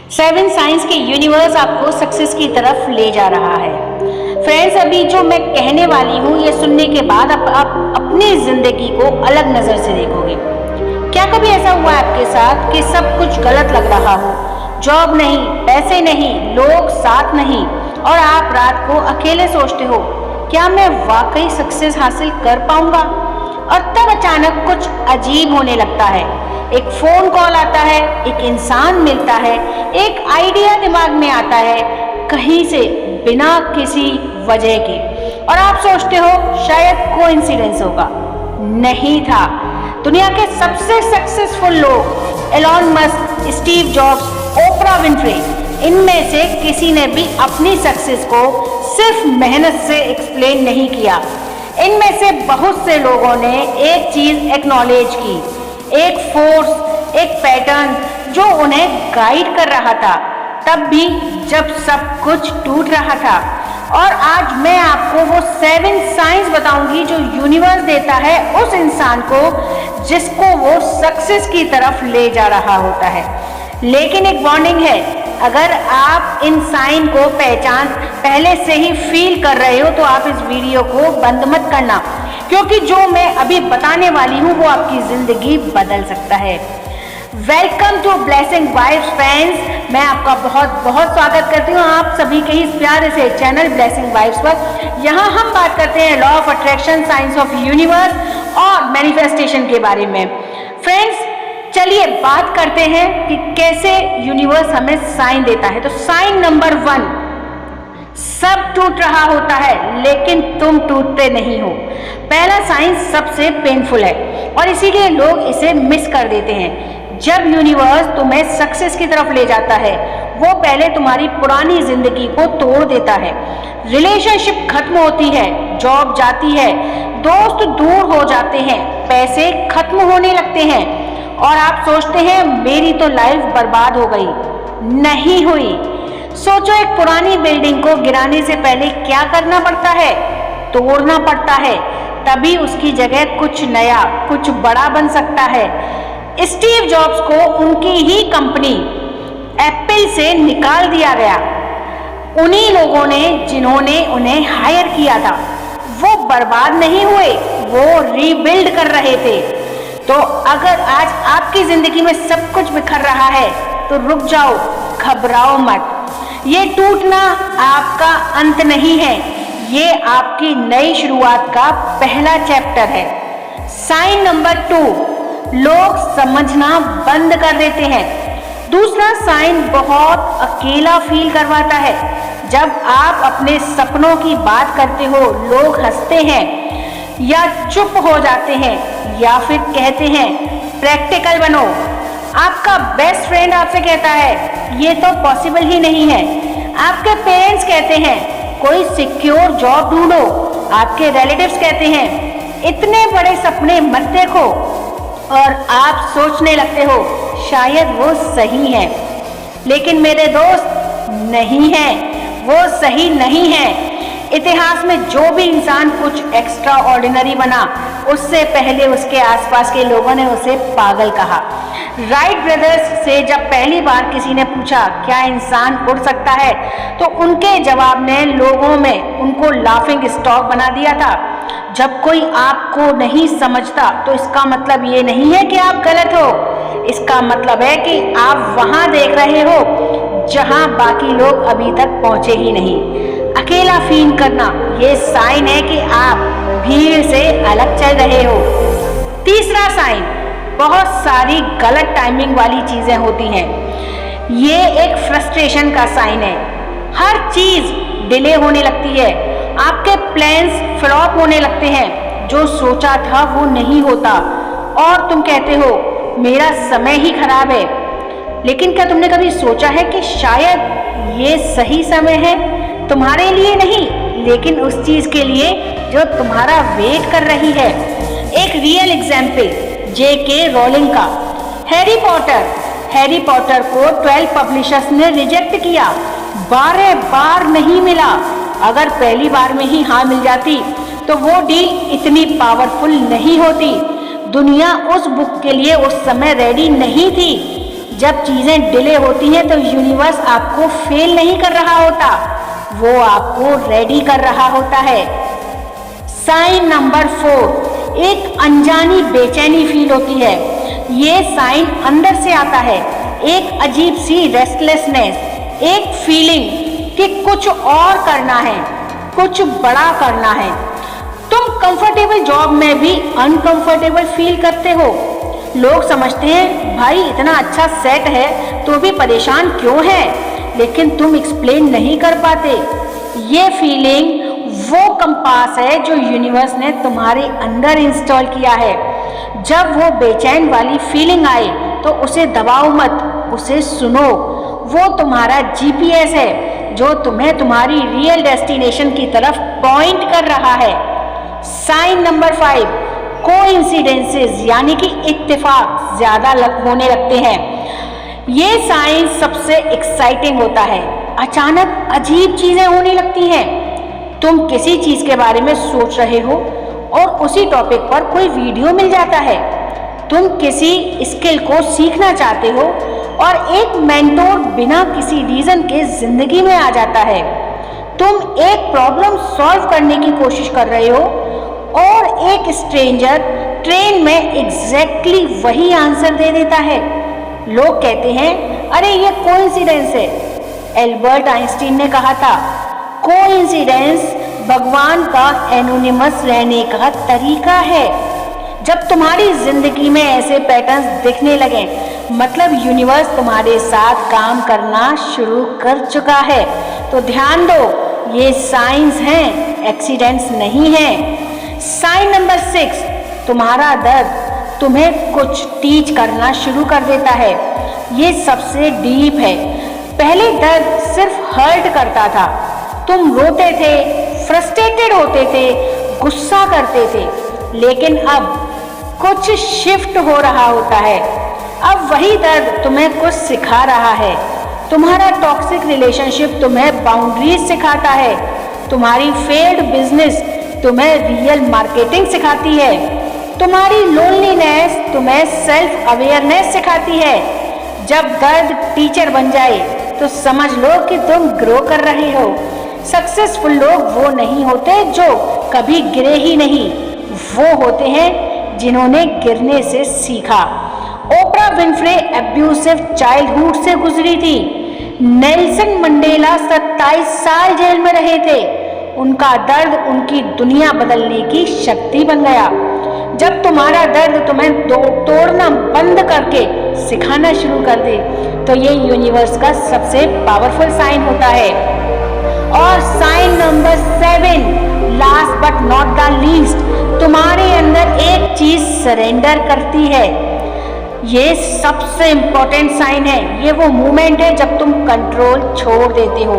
7 science के universe आपको success की तरफ ले जा रहा है। फ्रेंड्स, अभी जो मैं कहने वाली हूँ ये सुनने के बाद आप अपनी जिंदगी को अलग नजर से देखोगे। क्या कभी ऐसा हुआ है आपके साथ कि सब कुछ गलत लग रहा हो, जॉब नहीं, पैसे नहीं, लोग साथ नहीं, और आप रात को अकेले सोचते हो क्या मैं वाकई सक्सेस हासिल कर पाऊंगा? और तब अचानक कुछ अजीब होने लगता है। एक फोन कॉल आता है, एक इंसान मिलता है, एक आइडिया दिमाग में आता है कहीं से बिना किसी वजह के, और आप सोचते हो शायद कोइंसिडेंस होगा। नहीं था। दुनिया के सबसे सक्सेसफुल लोग, एलॉन मस्क, स्टीव जॉब्स, ओपरा विंफ्रे, इनमें से किसी ने भी अपनी सक्सेस को सिर्फ मेहनत से एक्सप्लेन नहीं किया। इनमें से बहुत से लोगों ने एक चीज एक्नॉलेज की, एक फोर्स, एक पैटर्न जो उन्हें गाइड कर रहा था, तब भी जब सब कुछ टूट रहा था। और आज मैं आपको वो 7 साइंस बताऊंगी जो यूनिवर्स देता है उस इंसान को जिसको वो सक्सेस की तरफ ले जा रहा होता है। लेकिन एक वार्निंग है, अगर आप इन साइन को पहले से ही फील कर रहे हो तो आप इस वीडियो को बंद मत करना, क्योंकि जो मैं अभी बताने वाली हूँ वो आपकी जिंदगी बदल सकता है। Welcome to blessing vibes friends, मैं आपका बहुत बहुत स्वागत करती हूँ आप सभी के इस प्यारे से चैनल ब्लेसिंग वाइब्स पर। यहाँ हम बात करते हैं law of attraction, science of universe और मैनिफेस्टेशन के बारे में। फ्रेंड्स, चलिए बात करते हैं कि कैसे यूनिवर्स हमें साइन देता है। तो साइन नंबर 1, सब टूट रहा होता है लेकिन तुम टूटते नहीं हो। पहला साइन सबसे पेनफुल है और इसीलिए लोग इसे मिस कर देते हैं। जब यूनिवर्स तुम्हें सक्सेस की तरफ ले जाता है वो पहले तुम्हारी पुरानी जिंदगी को तोड़ देता है। रिलेशनशिप खत्म होती है, जॉब जाती है, दोस्त दूर हो जाते हैं, पैसे खत्म होने लगते हैं और आप सोचते हैं मेरी तो लाइफ बर्बाद हो गई। नहीं हुई। सोचो, एक पुरानी बिल्डिंग को गिराने से पहले क्या करना पड़ता है? तोड़ना पड़ता है, तभी उसकी जगह कुछ नया, कुछ बड़ा बन सकता है। स्टीव जॉब्स को उनकी ही कंपनी एप्पल से निकाल दिया गया। उन्हीं लोगों ने जिन्होंने उन्हें हायर किया था, वो बर्बाद नहीं हुए, वो रीबिल्ड कर रहे थे। तो अगर आज आपकी जिंदगी में सब कुछ बिखर रहा है तो रुक जाओ, घबराओ मत। ये टूटना आपका अंत नहीं है, ये आपकी नई शुरुआत का पहला चैप्टर है। साइन नंबर 2, लोग समझना बंद कर देते हैं। दूसरा साइन बहुत अकेला फील करवाता है। जब आप अपने सपनों की बात करते हो, लोग हंसते हैं या चुप हो जाते हैं या फिर कहते हैं प्रैक्टिकल बनो। आपका बेस्ट फ्रेंड आपसे कहता है ये तो पॉसिबल ही नहीं है। आपके पेरेंट्स कहते हैं कोई सिक्योर जॉब ढूंढो। आपके रिलेटिव्स कहते हैं इतने बड़े सपने मत देखो, और आप सोचने लगते हो शायद वो सही है। लेकिन मेरे दोस्त, नहीं है, वो सही नहीं है। इतिहास में जो भी इंसान कुछ एक्स्ट्रा ऑर्डिनरी बना, उससे पहले उसके आसपास के लोगों ने उसे पागल कहा। राइट ब्रदर्स से जब पहली बार किसी ने पूछा क्या इंसान उड़ सकता है, तो उनके जवाब ने लोगों में उनको लाफिंग स्टॉक बना दिया था। जब कोई आपको नहीं समझता तो इसका मतलब ये नहीं है कि आप गलत हो, इसका मतलब है कि आप वहां देख रहे हो जहां बाकी लोग अभी तक पहुंचे ही नहीं। अकेला फील करना ये साइन है कि आप भीड़ से अलग चल रहे हो। तीसरा साइन, बहुत सारी गलत टाइमिंग वाली चीजें होती हैं। ये एक फ्रस्ट्रेशन का साइन है। हर चीज डिले होने लगती है, आपके प्लान्स फ्लॉप होने लगते हैं, जो सोचा था वो नहीं होता और तुम कहते हो मेरा समय ही खराब है। लेकिन क्या तुमने कभी सोचा है कि शायद ये सही समय है तुम्हारे लिए नहीं, लेकिन उस चीज के लिए जो तुम्हारा वेट कर रही है। एक रियल एग्जाम्पल J.K. रोलिंग का। हैरी पॉटर को 12 पब्लिशर्स ने रिजेक्ट किया, 12 बार नहीं मिला। अगर पहली बार में ही हाँ मिल जाती तो वो डील इतनी पावरफुल नहीं होती। दुनिया उस बुक के लिए उस समय रेडी नहीं थी। जब चीजें डिले होती हैं तो यूनिवर्स आपको फेल नहीं कर रहा होता, वो आपको रेडी कर रहा होता है। साइन नंबर 4, एक अनजानी बेचैनी फील होती है। ये साइन अंदर से आता है, एक अजीब सी रेस्टलेसनेस, एक फीलिंग कि कुछ और करना है, कुछ बड़ा करना है। तुम कंफर्टेबल जॉब में भी अनकंफर्टेबल फील करते हो। लोग समझते हैं भाई इतना अच्छा सेट है तो भी परेशान क्यों है, लेकिन तुम एक्सप्लेन नहीं कर पाते। ये फीलिंग वो कंपास है जो यूनिवर्स ने तुम्हारे अंदर इंस्टॉल किया है। जब वो बेचैन वाली फीलिंग आए तो उसे दबाओ मत, उसे सुनो। वो तुम्हारा जीपीएस है जो तुम्हें तुम्हारी रियल डेस्टिनेशन की तरफ पॉइंट कर रहा है। साइन नंबर 5, कोइंसिडेंसेस यानी कि इत्तेफाक ज्यादा होने लगते हैं। ये साइन सबसे एक्साइटिंग होता है। अचानक अजीब चीजें होने लगती हैं। तुम किसी चीज के बारे में सोच रहे हो और उसी टॉपिक पर कोई वीडियो मिल जाता है। तुम किसी स्किल को सीखना चाहते हो और एक मेंटोर बिना किसी रीजन के जिंदगी में आ जाता है। तुम एक प्रॉब्लम सॉल्व करने की कोशिश कर रहे हो और एक स्ट्रेंजर ट्रेन में एग्जैक्टली वही आंसर दे देता है। लोग कहते हैं अरे ये कोइंसिडेंस है। एल्बर्ट आइंस्टीन ने कहा था कोइंसिडेंस भगवान का एनोनिमस रहने का तरीका है। जब तुम्हारी जिंदगी में ऐसे पैटर्न्स दिखने लगे मतलब यूनिवर्स तुम्हारे साथ काम करना शुरू कर चुका है। तो ध्यान दो, ये साइंस हैं, एक्सीडेंट्स नहीं हैं। साइन नंबर 6, तुम्हारा दर्द तुम्हें कुछ टीच करना शुरू कर देता है। ये सबसे डीप है। पहले दर्द सिर्फ हर्ट करता था, तुम रोते थे, फ्रस्ट्रेटेड होते थे, गुस्सा करते थे, लेकिन अब कुछ शिफ्ट हो रहा होता है। अब वही दर्द तुम्हें कुछ सिखा रहा है। तुम्हारा टॉक्सिक रिलेशनशिप तुम्हें बाउंड्रीज सिखाता है। तुम्हारी फेल्ड बिजनेस तुम्हें रियल मार्केटिंग सिखाती है। तुम्हारी लोनलीनेस तुम्हें सेल्फ अवेयरनेस सिखाती है। जब दर्द टीचर बन जाए तो समझ लो कि तुम ग्रो कर रहे हो। सक्सेसफुल लोग वो नहीं होते जो कभी गिरे ही नहीं, वो होते हैं जिन्होंने गिरने से सीखा। ओपरा विंफ्रे एब्यूसिव चाइल्डहुड से गुजरी थी। नेल्सन मंडेला 27 साल जेल में रहे थे। उनका दर्द उनकी दुनिया बदलने की शक्ति बन गया। जब तुम्हारा दर्द तुम्हें तोड़ना बंद करके सिखाना शुरू कर दे तो ये यूनिवर्स का सबसे पावरफुल साइन होता है। और sign number 7, last but not the least, तुम्हारे अंदर एक चीज सरेंडर करती है। ये सबसे इंपॉर्टेंट साइन है। ये वो मोमेंट है जब तुम कंट्रोल छोड़ देते हो।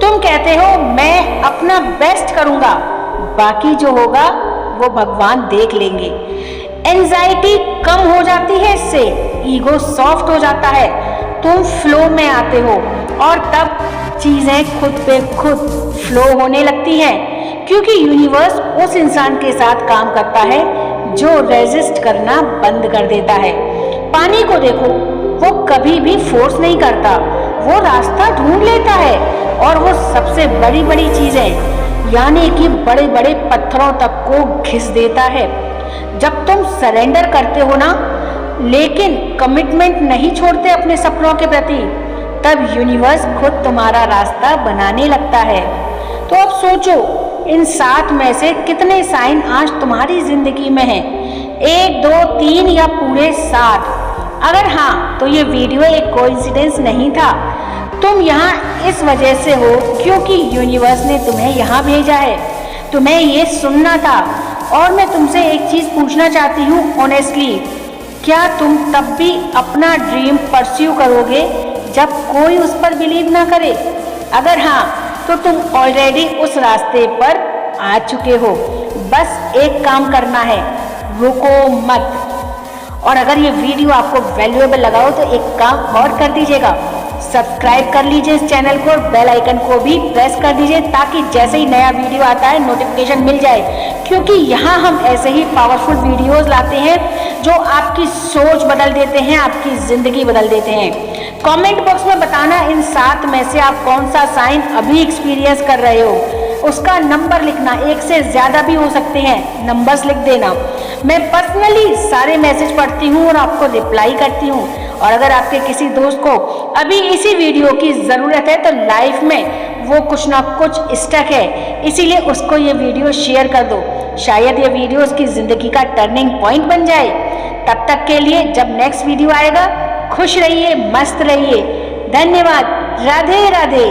तुम कहते हो मैं अपना बेस्ट करूंगा, बाकी जो होगा वो भगवान देख लेंगे। एंजाइटी कम हो जाती है इससे, ईगो सॉफ्ट हो जाता है, तुम फ्लो में आते हो और तब चीजें खुद पे खुद फ्लो होने लगती हैं, क्योंकि यूनिवर्स उस इंसान के साथ काम करता है जो रेजिस्ट करना बंद कर देता है। पानी को देखो, वो कभी भी फोर्स नहीं करता, वो रास्ता ढूंढ लेता है और वो सबसे बड़ी बड़ी चीजें यानी कि बड़े बड़े पत्थरों तक को घिस देता है। जब तुम सरेंडर करते हो ना, लेकिन कमिटमेंट नहीं छोड़ते अपने सपनों के प्रति, तब यूनिवर्स खुद तुम्हारा रास्ता बनाने लगता है। तो अब सोचो, इन 7 में से कितने साइन आज तुम्हारी जिंदगी में हैं? 1, 2, 3 या पूरे 7? अगर हाँ, तो ये वीडियो एक कोइंसिडेंस नहीं था। तुम यहाँ इस वजह से हो क्योंकि यूनिवर्स ने तुम्हें यहाँ भेजा है। तुम्हें ये सुनना था। और मैं तुमसे एक चीज़ पूछना चाहती हूँ ऑनेस्टली, क्या तुम तब भी अपना ड्रीम परस्यू करोगे जब कोई उस पर बिलीव ना करे? अगर हाँ, तो तुम ऑलरेडी उस रास्ते पर आ चुके हो। बस एक काम करना है, रुको मत। और अगर ये वीडियो आपको वैल्यूएबल लगा हो तो एक काम और कर दीजिएगा, सब्सक्राइब कर लीजिए इस चैनल को और बेल आइकन को भी प्रेस कर दीजिए ताकि जैसे ही नया वीडियो आता है नोटिफिकेशन मिल जाए, क्योंकि यहाँ हम ऐसे ही पावरफुल वीडियोस लाते हैं जो आपकी सोच बदल देते हैं, आपकी ज़िंदगी बदल देते हैं। कमेंट बॉक्स में बताना इन 7 में से आप कौन सा साइन अभी एक्सपीरियंस कर रहे हो, उसका नंबर लिखना। 1 से ज़्यादा भी हो सकते हैं, नंबर्स लिख देना। मैं पर्सनली सारे मैसेज पढ़ती हूँ और आपको रिप्लाई करती हूँ। और अगर आपके किसी दोस्त को अभी इसी वीडियो की ज़रूरत है तो लाइफ में वो कुछ ना कुछ स्टक है, इसीलिए उसको ये वीडियो शेयर कर दो। शायद ये वीडियो उसकी ज़िंदगी का टर्निंग पॉइंट बन जाए। तब तक के लिए जब नेक्स्ट वीडियो आएगा, खुश रहिए, मस्त रहिए। धन्यवाद। राधे राधे।